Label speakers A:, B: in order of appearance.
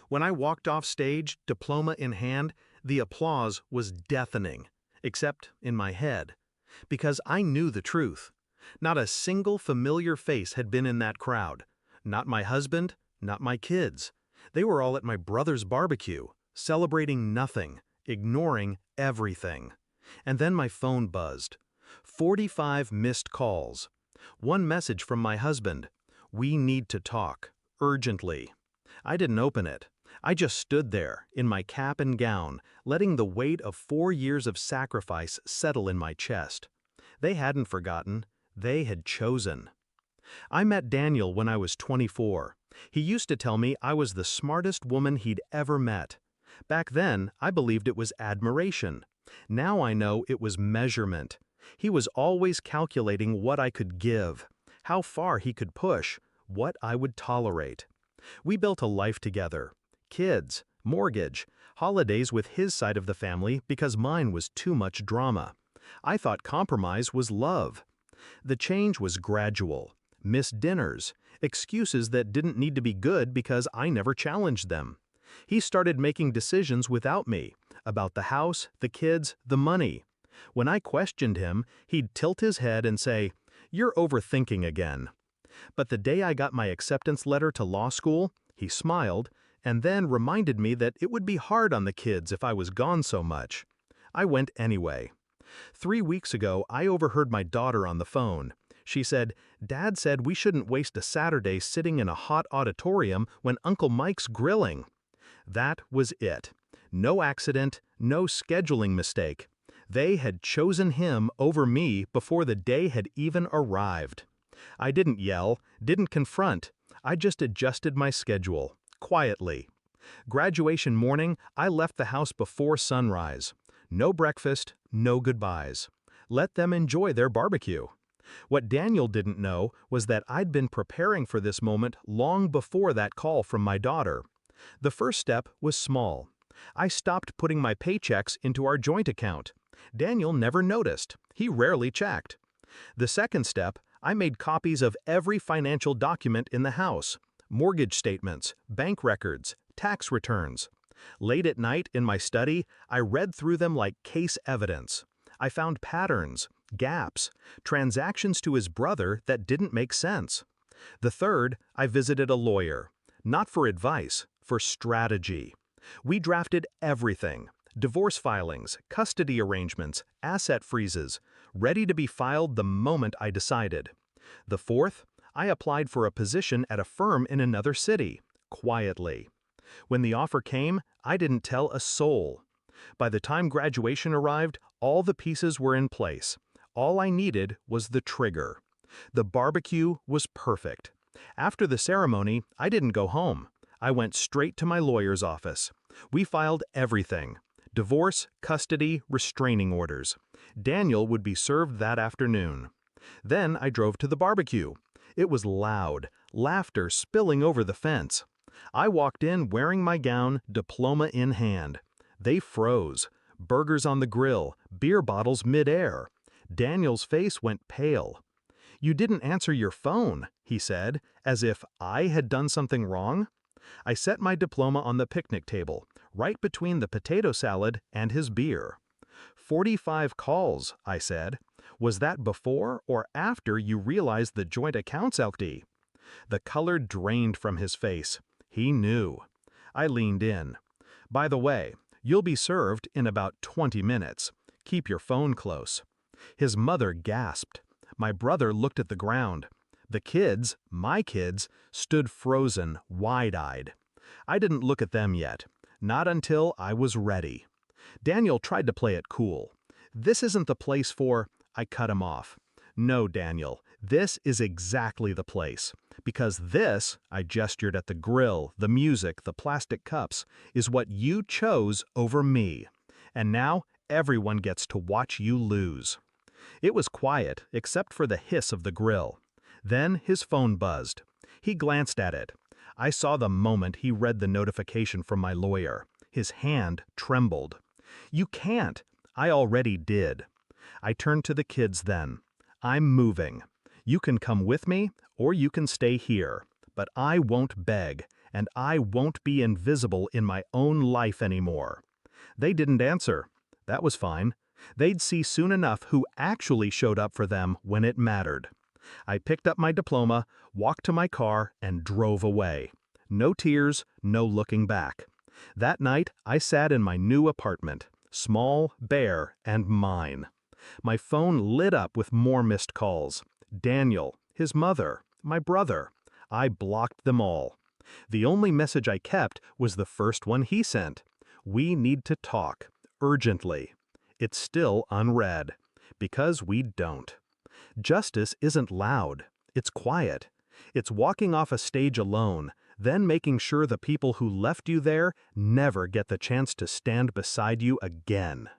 A: When I walked off stage, diploma in hand, the applause was deafening, except in my head. Because I knew the truth. Not a single familiar face had been in that crowd. Not my husband, not my kids. They were all at my brother's barbecue, celebrating nothing, ignoring everything. And then my phone buzzed. 45 missed calls. One message from my husband. "We need to talk, urgently." I didn't open it. I just stood there, in my cap and gown, letting the weight of 4 years of sacrifice settle in my chest. They hadn't forgotten. They had chosen. I met Daniel when I was 24. He used to tell me I was the smartest woman he'd ever met. Back then, I believed it was admiration. Now I know it was measurement. He was always calculating what I could give, how far he could push, what I would tolerate. We built a life together. Kids, mortgage, holidays with his side of the family because mine was too much drama. I thought compromise was love. The change was gradual. Missed dinners, excuses that didn't need to be good because I never challenged them. He started making decisions without me, about the house, the kids, the money. When I questioned him, he'd tilt his head and say, "You're overthinking again." But the day I got my acceptance letter to law school, he smiled, and then reminded me that it would be hard on the kids if I was gone so much. I went anyway. 3 weeks ago, I overheard my daughter on the phone. She said, "Dad said we shouldn't waste a Saturday sitting in a hot auditorium when Uncle Mike's grilling." That was it. No accident, no scheduling mistake. They had chosen him over me before the day had even arrived. I didn't yell, didn't confront. I just adjusted my schedule, quietly. Graduation morning, I left the house before sunrise. No breakfast, no goodbyes. Let them enjoy their barbecue. What Daniel didn't know was that I'd been preparing for this moment long before that call from my daughter. The first step was small. I stopped putting my paychecks into our joint account. Daniel never noticed. He rarely checked. The second step, I made copies of every financial document in the house. Mortgage statements, bank records, tax returns. Late at night in my study, I read through them like case evidence. I found patterns, gaps, transactions to his brother that didn't make sense. The third, I visited a lawyer. Not for advice, for strategy. We drafted everything. Divorce filings, custody arrangements, asset freezes, ready to be filed the moment I decided. The fourth, I applied for a position at a firm in another city, quietly. When the offer came, I didn't tell a soul. By the time graduation arrived, all the pieces were in place. All I needed was the trigger. The barbecue was perfect. After the ceremony, I didn't go home. I went straight to my lawyer's office. We filed everything. Divorce, custody, restraining orders. Daniel would be served that afternoon. Then I drove to the barbecue. It was loud, laughter spilling over the fence. I walked in wearing my gown, diploma in hand. They froze. Burgers on the grill, beer bottles mid-air. Daniel's face went pale. "You didn't answer your phone," he said, as if I had done something wrong. I set my diploma on the picnic table, right between the potato salad and his beer. 45 calls, I said. Was that before or after you realized the joint account's empty? The color drained from his face. He knew. I leaned in. "By the way, you'll be served in about 20 minutes. Keep your phone close." His mother gasped. My brother looked at the ground. The kids, my kids, stood frozen, wide-eyed. I didn't look at them yet. Not until I was ready. Daniel tried to play it cool. "This isn't the place for—" I cut him off. "No, Daniel, this is exactly the place. Because this," I gestured at the grill, the music, the plastic cups, "is what you chose over me. And now everyone gets to watch you lose." It was quiet, except for the hiss of the grill. Then his phone buzzed. He glanced at it. I saw the moment he read the notification from my lawyer. His hand trembled. "You can't." I already did. I turned to the kids then. "I'm moving. You can come with me, or you can stay here. But I won't beg, and I won't be invisible in my own life anymore. They didn't answer. That was fine. They'd see soon enough who actually showed up for them when it mattered. I picked up my diploma, walked to my car, and drove away. No tears, no looking back. That night, I sat in my new apartment, small, bare, and mine. My phone lit up with more missed calls. Daniel, his mother, my brother. I blocked them all. The only message I kept was the first one he sent. We need to talk, urgently. It's still unread. Because we don't. Justice isn't loud. It's quiet. It's walking off a stage alone, then making sure the people who left you there never get the chance to stand beside you again.